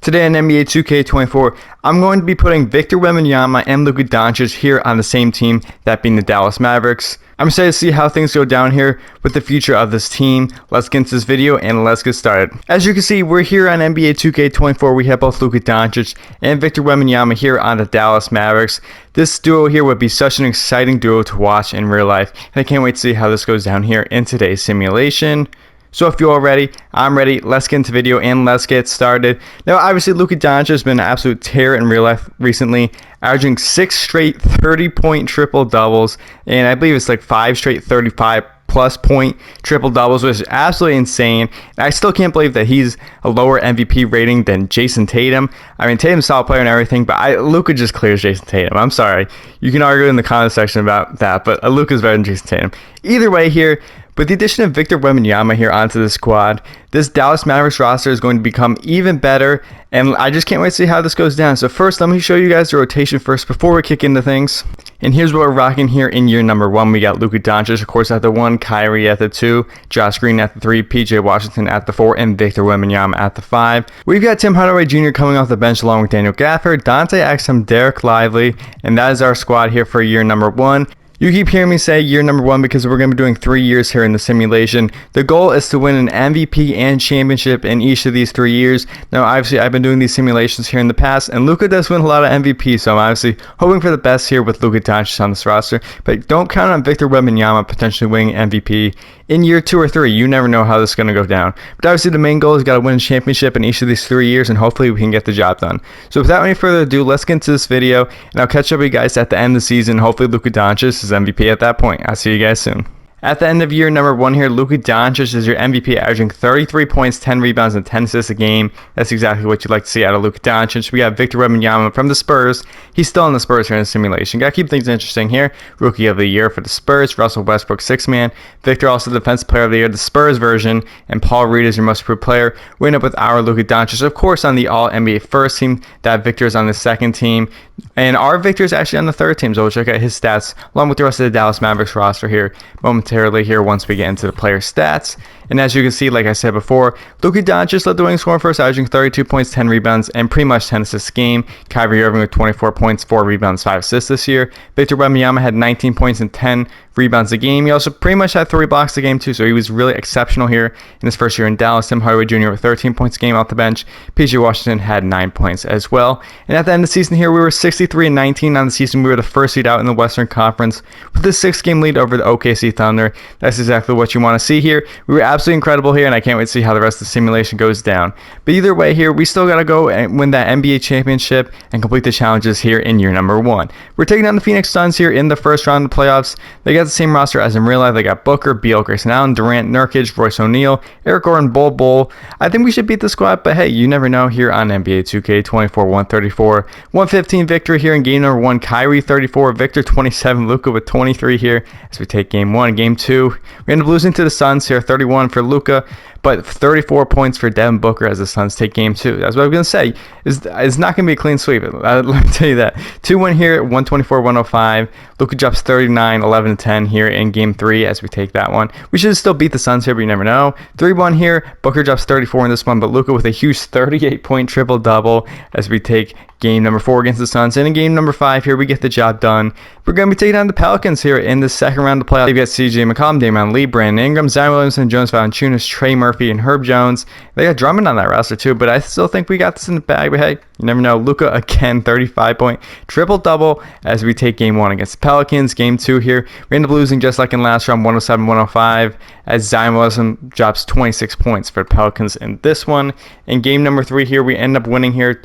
Today on NBA 2K24, I'm going to be putting Victor Wembanyama and Luka Doncic here on the same team, that being the Dallas Mavericks. I'm excited to see how things go down here with the future of this team. Let's get into this video and let's get started. As you can see, we're here on NBA 2K24. We have both Luka Doncic and Victor Wembanyama here on the Dallas Mavericks. This duo here would be such an exciting duo to watch in real life, and I can't wait to see how this goes down here in today's simulation. So if you're all ready, I'm ready. Let's get into the video and let's get started. Now, obviously, Luka Doncic has been an absolute terror in real life recently, averaging 6 straight 30-point triple-doubles, and I believe it's like 5 straight 35-plus point triple-doubles, which is absolutely insane. And I still can't believe that he's a lower MVP rating than Jason Tatum. I mean, Tatum's a solid player and everything, but Luka just clears Jason Tatum. I'm sorry. You can argue in the comment section about that, but Luka's better than Jason Tatum. Either way here, with the addition of Victor Wembanyama here onto the squad, this Dallas Mavericks roster is going to become even better, and I just can't wait to see how this goes down. So first, let me show you guys the rotation first before we kick into things. And here's what we're rocking here in year number 1. We got Luka Doncic, of course, at the 1, Kyrie at the 2, Josh Green at the 3, PJ Washington at the 4, and Victor Wembanyama at the 5. We've got Tim Hardaway Jr. coming off the bench along with Daniel Gafford, Dante Exum, Derek Lively, and that is our squad here for year number 1. You keep hearing me say year number 1 because we're going to be doing 3 years here in the simulation. The goal is to win an MVP and championship in each of these 3 years. Now, obviously, I've been doing these simulations here in the past, and Luka does win a lot of MVP, so I'm obviously hoping for the best here with Luka Doncic on this roster. But don't count on Victor Wembanyama potentially winning MVP in year 2 or 3. You never know how this is going to go down. But obviously, the main goal is got to win a championship in each of these 3 years, and hopefully we can get the job done. So without any further ado, let's get into this video, and I'll catch up with you guys at the end of the season. Hopefully, Luka Doncic is MVP at that point. I'll see you guys soon. At the end of year number 1 here, Luka Doncic is your MVP, averaging 33 points, 10 rebounds, and 10 assists a game. That's exactly what you'd like to see out of Luka Doncic. We got Victor Wembanyama from the Spurs. He's still on the Spurs here in the simulation. Got to keep things interesting here. Rookie of the year for the Spurs, Russell Westbrook, 6th man. Victor also Defensive Player of the Year, the Spurs version, and Paul Reed is your most improved player. We end up with our Luka Doncic, of course, on the All-NBA first team. That Victor is on the second team. And our Victor is actually on the third team, so we'll check out his stats along with the rest of the Dallas Mavericks roster here momentarily here once we get into the player stats. And as you can see, like I said before, Luka Doncic led the winning scoring first, averaging 32 points, 10 rebounds, and pretty much 10 assists a game. Kyrie Irving with 24 points, 4 rebounds, 5 assists this year. Victor Wembanyama had 19 points and 10 rebounds a game. He also pretty much had 3 blocks a game too, so he was really exceptional here in his first year in Dallas. Tim Hardaway Jr. with 13 points a game off the bench. PJ Washington had 9 points as well. And at the end of the season here, we were 63-19 on the season. We were the first seed out in the Western Conference with a 6-game lead over the OKC Thunder. That's exactly what you want to see here. We were absolutely incredible here, and I can't wait to see how the rest of the simulation goes down. But either way here, we still got to go and win that NBA championship and complete the challenges here in year number 1. We're taking on the Phoenix Suns here in the first round of the playoffs. They got the same roster as in real life. They got Booker, Beal, Grayson Allen, Durant, Nurkic, Royce O'Neal, Eric Gordon, Bol. I think we should beat the squad, but hey, you never know here on NBA 2K24. 134, 115 victory here in game number 1. Kyrie 34, Victor 27, Luka with 23 here as we take game 1. Game 2, we end up losing to the Suns here, 31 for Luka, but 34 points for Devin Booker as the Suns take game 2. That's what I was going to say. It's not going to be a clean sweep. Let me tell you that. 2-1 here, 124-105. Luka drops 39, 11-10 here in game 3 as we take that one. We should still beat the Suns here, but you never know. 3-1 here. Booker drops 34 in this one, but Luka with a huge 38-point triple-double as we take game number 4 against the Suns. And in game number 5 here, we get the job done. We're going to be taking on the Pelicans here in the second round of the playoffs. We've got CJ McCollum, Damian Lee, Brandon Ingram, Zion Williamson, Jonas Valanciunas, Trey Murphy, and Herb Jones. They got Drummond on that roster too, but I still think we got this in the bag. But hey, you never know. Luka again, 35-point triple-double as we take game 1 against the Pelicans. Game 2 here, we end up losing just like in last round, 107-105, as Zion Williamson drops 26 points for the Pelicans in this one. In game number 3 here, we end up winning here,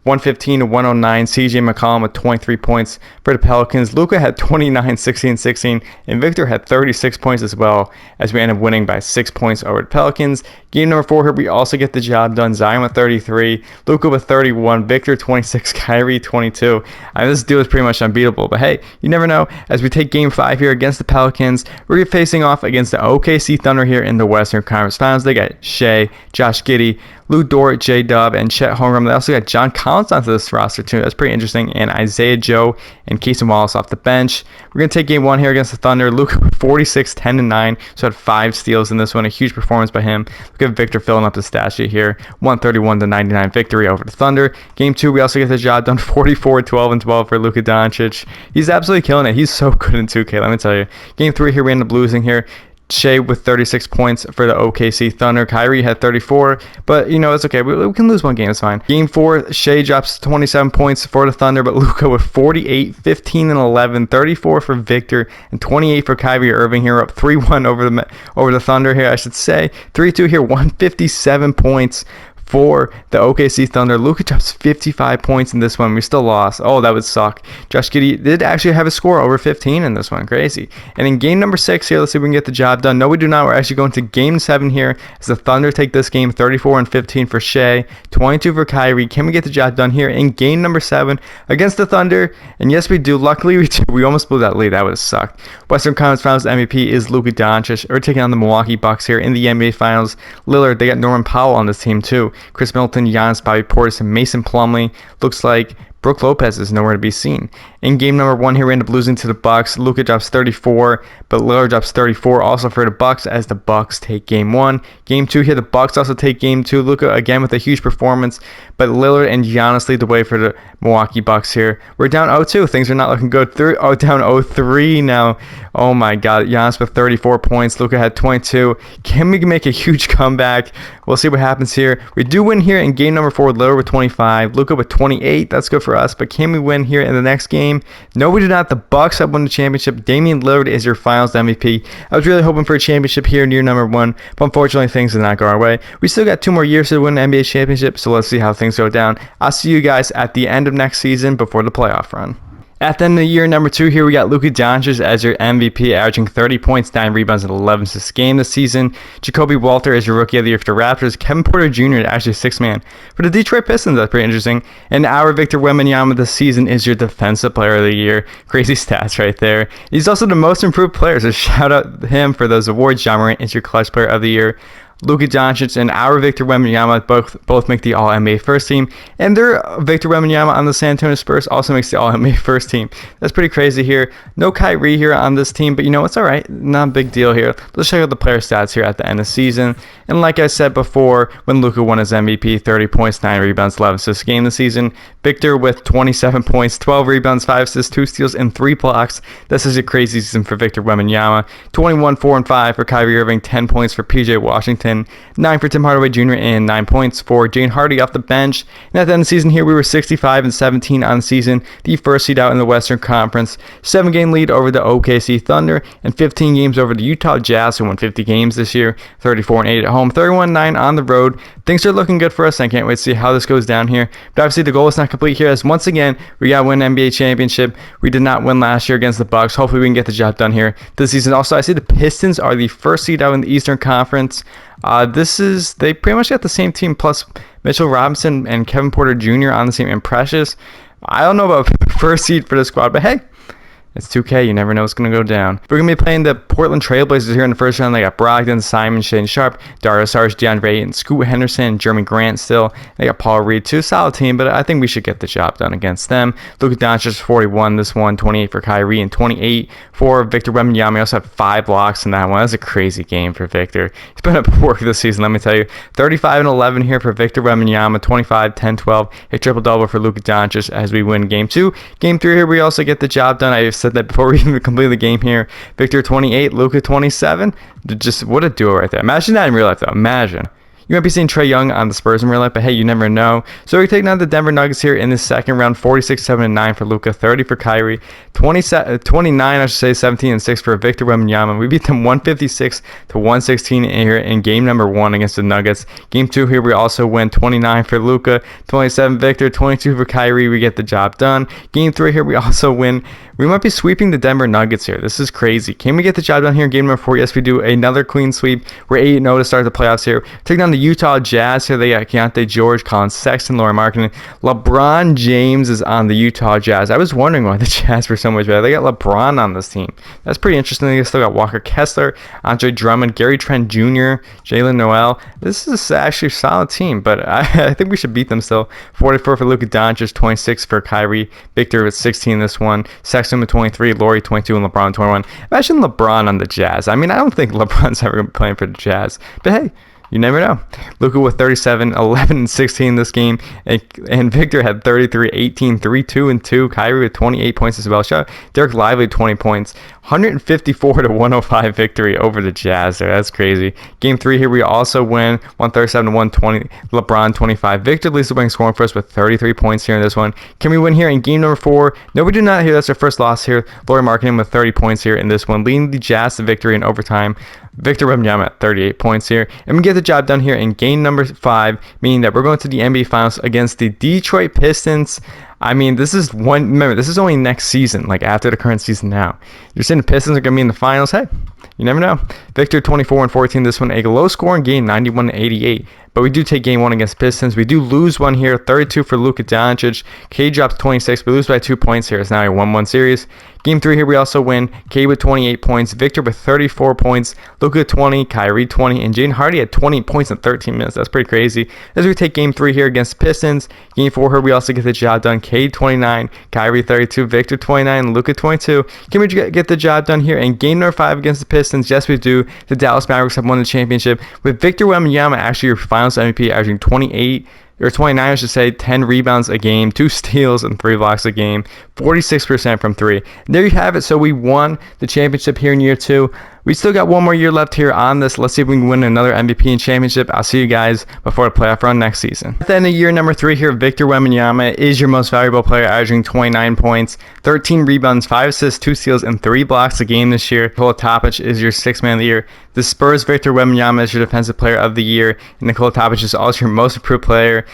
115-109. CJ McCollum with 23 points for the Pelicans. Luka had 29, 16, 16, and Victor had 36 points as well as we end up winning by 6 points over the Pelicans. Game number 4 here, we also get the job done. Zion with 33, Luka with 31, Victor 26, Kyrie 22. This duo is pretty much unbeatable, but hey, you never know. As we take game 5 here against the Pelicans, we're facing off against the OKC Thunder here in the Western Conference Finals. They got Shea, Josh Giddey, Lou Dort, J-Dub, and Chet Holmgren. They also got John Collins onto this roster too. That's pretty interesting. And Isaiah Joe and Casey Wallace off the bench. We're going to take game 1 here against the Thunder. Luka 46, 10, and 9. So had 5 steals in this one. A huge performance by him. Look at Victor filling up the stat sheet here. 131-99 victory over the Thunder. Game 2, we also get the job done. 44, 12, and 12 for Luka Doncic. He's absolutely killing it. He's so good in 2K, let me tell you. Game 3 here, we end up losing here. Shea with 36 points for the OKC Thunder. Kyrie had 34, but it's okay. We can lose one game, it's fine. Game 4, Shea drops 27 points for the Thunder, but Luka with 48, 15, and 11, 34 for Victor, and 28 for Kyrie Irving here, up 3-1 over the Thunder here, I should say. 3-2 here, 157 points for the OKC Thunder. Luka drops 55 points in this one. We still lost. Oh, that would suck. Josh Giddey did actually have a score over 15 in this one. Crazy. And in game number 6 here, let's see if we can get the job done. No, we do not. We're actually going to game 7 here as the Thunder take this game. 34 and 15 for Shea, 22 for Kyrie. Can we get the job done here in game number 7 against the Thunder? And yes, we do. Luckily, we do. We almost blew that lead. That would have sucked. Western Conference Finals MVP is Luka Doncic. We're taking on the Milwaukee Bucks here in the NBA Finals. Lillard, they got Norman Powell on this team too. Chris Middleton, Giannis, Bobby Portis, and Mason Plumlee. Looks like Brook Lopez is nowhere to be seen. In game number 1 here, we end up losing to the Bucks. Luka drops 34, but Lillard drops 34 also for the Bucks as the Bucks take game 1. Game 2 here, the Bucks also take game 2. Luka again with a huge performance, but Lillard and Giannis lead the way for the Milwaukee Bucks here. We're down 0-2. Things are not looking good. Down 0-3 now. Oh my God. Giannis with 34 points. Luka had 22. Can we make a huge comeback? We'll see what happens here. We do win here in game number 4 with Lillard with 25. Luka with 28. That's good for us. But can we win here in the next game? No, we do not. The Bucks have won the championship. Damian Lillard is your finals MVP. I was really hoping for a championship here in year number 1, but unfortunately things did not go our way. We still got 2 more years to win the NBA championship, so let's see how things go down. I'll see you guys at the end of next season before the playoff run. At the end of the year number 2 here, we got Luka Doncic as your MVP, averaging 30 points, 9 rebounds, and 11 assists a game this season. Jacoby Walter is your Rookie of the Year for the Raptors. Kevin Porter Jr. actually 6th man for the Detroit Pistons. That's pretty interesting. And our Victor Wembanyama this season is your Defensive Player of the Year. Crazy stats right there. He's also the most improved player, so shout out to him for those awards. Ja Morant is your Clutch Player of the Year. Luka Doncic and our Victor Wembanyama both make the All-NBA first team, and their Victor Wembanyama on the San Antonio Spurs also makes the All-NBA first team. That's pretty crazy here. No Kyrie here on this team, but it's all right. Not a big deal here. Let's check out the player stats here at the end of the season. And like I said before, when Luka won his MVP, 30 points, 9 rebounds, 11 assists a game this season. Victor with 27 points, 12 rebounds, 5 assists, 2 steals, and 3 blocks. This is a crazy season for Victor Wembanyama. 21, 4, and 5 for Kyrie Irving, 10 points for PJ Washington, 9 for Tim Hardaway Jr., and 9 points for Jane Hardy off the bench. And at the end of the season here, we were 65 and 17 on the season, the first seed out in the Western Conference. 7-game lead over the OKC Thunder, and 15 games over the Utah Jazz, who won 50 games this year, 34 and 8 at home, 31-9 on the road. Things are looking good for us. I can't wait to see how this goes down here. But obviously, the goal is not complete here, as once again, we got to win an NBA championship. We did not win last year against the Bucks. Hopefully, we can get the job done here this season. Also, I see the Pistons are the first seed out in the Eastern Conference. They pretty much got the same team plus Mitchell Robinson and Kevin Porter Jr. on the team, and Precious. I don't know about first seed for the squad, but hey, it's 2K. You never know what's going to go down. We're going to be playing the Portland Trailblazers here in the first round. They got Brogdon, Simon, Shane Sharp, Dario Saric, DeAndre Ayton, Scoot Henderson, and Jeremy Grant still. They got Paul Reed too. Solid team, but I think we should get the job done against them. Luka Doncic 41 this one, 28 for Kyrie, and 28 for Victor Wembanyama. He also had 5 blocks in that one. That's a crazy game for Victor. He's been up work this season, let me tell you. 35 and 11 here for Victor Wembanyama, 25, 10, 12. A triple-double for Luka Doncic as we win game 2. Game 3 here, we also get the job done. I said that before we even complete the game here. Victor 28, Luka 27. Just what a duo right there. Imagine that in real life, though. Imagine. You might be seeing Trae Young on the Spurs in real life, but hey, you never know. So we're taking on the Denver Nuggets here in the second round. 46, 7, and 9 for Luka, 30 for Kyrie, 29, I should say, 17 and 6 for Victor Wembanyama. We beat them 156 to 116 here in game number 1 against the Nuggets. Game 2 here, we also win 29 for Luka, 27 Victor, 22 for Kyrie. We get the job done. Game 3 here, we also win. We might be sweeping the Denver Nuggets here. This is crazy. Can we get the job done here in game number 4? Yes, we do. Another clean sweep. We're 8-0 to start the playoffs here. Taking on the Utah Jazz here. They got Keontae George, Colin Sexton, Lauri Markkanen. LeBron James is on the Utah Jazz. I was wondering why the Jazz were so much better. They got LeBron on this team. That's pretty interesting. They still got Walker Kessler, Andre Drummond, Gary Trent Jr., Jalen Noel. This is actually a solid team, but I think we should beat them still. 44 for Luka Doncic, 26 for Kyrie. Victor with 16 this one. Sexton with 23, Lauri 22, and LeBron 21. Imagine LeBron on the Jazz. I mean, I don't think LeBron's ever going to be playing for the Jazz, but hey, you never know. Luka with 37, 11, and 16 this game. And Victor had 33, 18, 3, 2, and 2. Kyrie with 28 points as well. Shout out Derek Lively, 20 points. 154 to 105 victory over the Jazz there. That's crazy. Game 3 here, we also win 137 to 120. LeBron 25. Victor leads the winning scoring for us with 33 points here in this one. Can we win here in game number 4? No, we do not here. That's our first loss here. Lauri Markkanen with 30 points here in this one, leading the Jazz to victory in overtime. Victor Wembanyama at 38 points here. And we get the job done here in game number 5, meaning that we're going to the NBA Finals against the Detroit Pistons. I mean, this is remember, this is only next season, like after the current season now. You're saying the Pistons are going to be in the finals? Hey, you never know. Victor 24 and 14 this one, a low scoring game, 91 to 88. But we do take game 1 against Pistons. We do lose one here, 32 for Luka Doncic. K drops 26. We lose by 2 points here. It's now a 1-1 series. Game 3 here, we also win. K with 28 points. Victor with 34 points. Luka 20. Kyrie 20. And Jaden Hardy had 20 points in 13 minutes. That's pretty crazy. As we take game 3 here against Pistons. Game 4 here, we also get the job done. K 29. Kyrie 32. Victor 29. Luka 22. Can we get the job done here? And game number 5 against the Pistons. Yes, we do. The Dallas Mavericks have won the championship. With Victor Wembanyama actually your finals MVP, averaging 28 or 29, I should say, 10 rebounds a game, 2 steals, and 3 blocks a game, 46% from 3. And there you have it. So we won the championship here in year 2. We still got one more year left here on this. Let's see if we can win another MVP and championship. I'll see you guys before the playoff run next season. At the end of year number 3 here, Victor Wembanyama is your most valuable player, averaging 29 points, 13 rebounds, 5 assists, 2 steals, and 3 blocks a game this year. Nikola Topic is your 6th man of the year. The Spurs Victor Wembanyama is your defensive player of the year. And Nikola Topic is also your most improved player.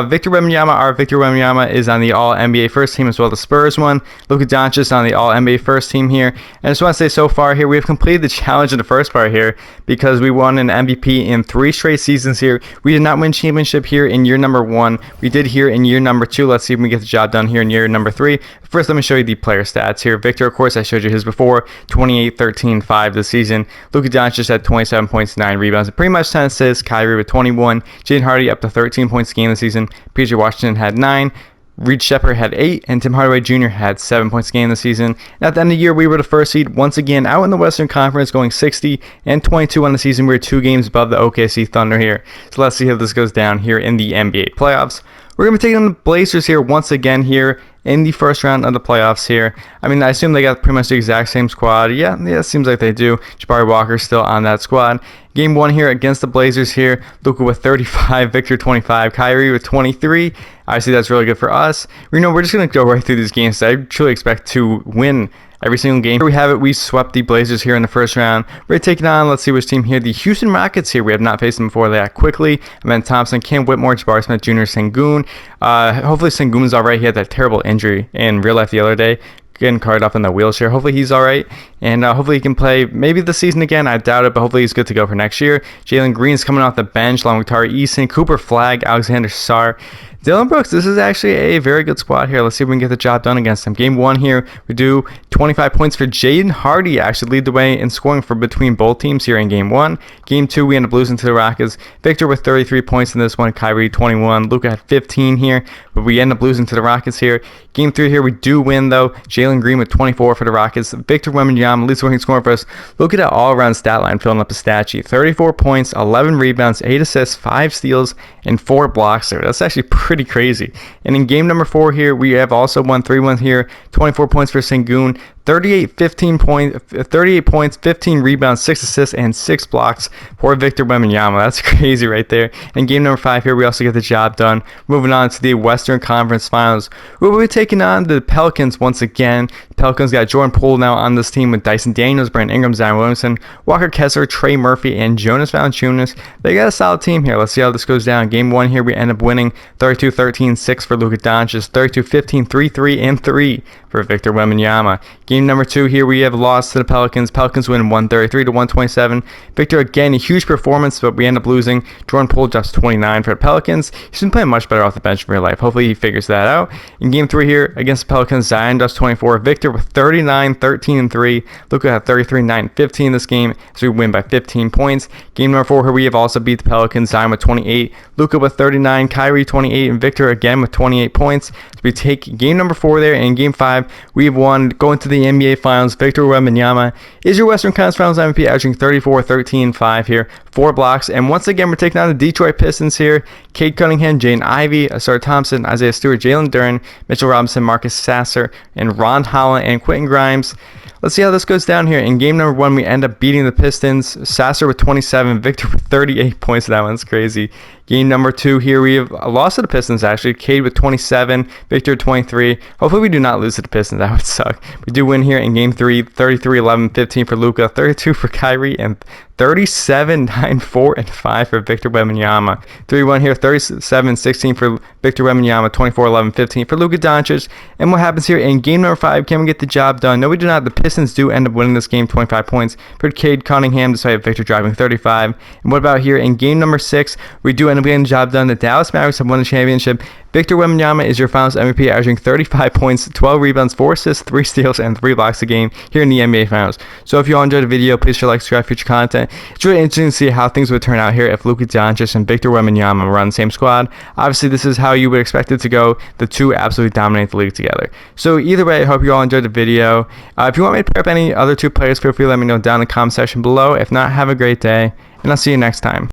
Victor Wembanyama is on the All-NBA first team as well, the Spurs one. Luka Doncic is on the All-NBA first team here. And I just want to say so far here, we have completed the challenge in the first part here because we won an MVP in 3 straight seasons here. We did not win championship here in year number 1. We did here in year number 2. Let's see if we get the job done here in year number 3. First, let me show you the player stats here. Victor, of course, I showed you his before. 28, 13, 5 this season. Luka Doncic had 27 points, 9 rebounds, and pretty much 10 assists. Kyrie with 21. Jaden Hardy up to 13 points a game this season. PJ Washington had 9. Reed Shepard had 8, and Tim Hardaway Jr. had 7 points a game this season. And at the end of the year, we were the first seed once again out in the Western Conference, going 60 and 22 on the season. We were 2 games above the OKC Thunder here. So let's see how this goes down here in the NBA playoffs. We're going to be taking on the Blazers here once again here in the first round of the playoffs here. I mean, I assume they got pretty much the exact same squad. Yeah, it seems like they do. Jabari Walker still on that squad. Game 1 here against the Blazers here. Luka with 35, Victor 25, Kyrie with 23. Obviously, that's really good for us. We're just going to go right through these games. I truly expect to win every single game. Here we have it. We swept the Blazers here in the first round. We're taking on, let's see which team here. The Houston Rockets here. We have not faced them before. They act quickly. Ben Thompson, Cam Whitmore, Jabari Smith Jr., Sengun. Hopefully Sengun's all right. He had that terrible injury in real life the other day, getting carted up in the wheelchair. Hopefully he's all right, and hopefully he can play maybe the season again. I doubt it, but hopefully he's good to go for next year. Jalen Green's coming off the bench along with Tari Eason, Cooper Flagg, Alexander Sarr, Dylan Brooks. This is actually a very good squad here. Let's see if we can get the job done against them. Game 1 here, we do 25 points for Jaden Hardy. Actually lead the way in scoring for between both teams here in Game 1. Game 2, we end up losing to the Rockets. Victor with 33 points in this one. Kyrie 21. Luka had 15 here, but we end up losing to the Rockets here. Game 3 here, we do win though. Jalen Green with 24 for the Rockets. Victor Wembanyama leads the winning scoring for us. Look at that all-around stat line filling up the stat sheet. 34 points, 11 rebounds, 8 assists, 5 steals, and 4 blocks there. That's actually pretty crazy. And in game number 4 here, we have also won 3-1 here. 24 points for Sengun. 38 points, 15 rebounds, 6 assists, and 6 blocks for Victor Wembanyama. That's crazy right there. In game number 5 here, we also get the job done. Moving on to the Western Conference Finals. We'll be taking on the Pelicans once again. The Pelicans got Jordan Poole now on this team with Dyson Daniels, Brandon Ingram, Zion Williamson, Walker Kessler, Trey Murphy, and Jonas Valanciunas. They got a solid team here. Let's see how this goes down. Game 1 here, we end up winning 32-13, 6 for Luka Doncic, 32-15, 3-3, and 3 for Victor Wembanyama. Game number 2 here, we have lost to the Pelicans. Pelicans win 133 to 127. Victor, again, a huge performance, but we end up losing. Jordan Poole drops 29 for the Pelicans. He's been playing much better off the bench in real life. Hopefully he figures that out. In game 3 here, against the Pelicans, Zion drops 24. Victor with 39, 13, and 3. Luka had 33, 9, 15 in this game, so we win by 15 points. Game number 4 here, we have also beat the Pelicans. Zion with 28, Luka with 39, Kyrie 28, and Victor again with 28 points. So we take game number 4 there, and in game 5, we have won, going to the NBA Finals. Victor Wembanyama is your Western Conference Finals MVP, averaging 34, 13, 5 here, 4 blocks. And once again, we're taking on the Detroit Pistons here. Cade Cunningham, Jaden Ivey, Asar Thompson, Isaiah Stewart, Jalen Duren, Mitchell Robinson, Marcus Sasser, and Ron Holland and Quentin Grimes. Let's see how this goes down here. In game number 1, we end up beating the Pistons. Sasser with 27, Victor with 38 points. That one's crazy. Game number 2 here, we have lost to the Pistons, actually. Cade with 27, Victor 23. Hopefully we do not lose to the Pistons. That would suck. We do win here in game 3, 33, 11, 15 for Luka, 32 for Kyrie, and 37, 9, 4, and 5 for Victor Wembanyama. 3-1 here, 37, 16 for Victor Wembanyama, 24, 11, 15 for Luka Doncic. And what happens here in game number 5? Can we get the job done? No, we do not. The Pistons do end up winning this game, 25 points for Cade Cunningham, despite Victor driving 35. And what about here in game number 6? We do end up getting the job done. The Dallas Mavericks have won the championship. Victor Wembanyama is your Finals MVP, averaging 35 points, 12 rebounds, 4 assists, 3 steals, and 3 blocks a game here in the NBA Finals. So if you all enjoyed the video, please share, like, subscribe, future content. It's really interesting to see how things would turn out here if Luka Doncic and Victor Wembanyama were on the same squad. Obviously, this is how you would expect it to go. The two absolutely dominate the league together. So either way, I hope you all enjoyed the video. If you want me to pair up any other 2 players, feel free to let me know down in the comment section below. If not, have a great day, and I'll see you next time.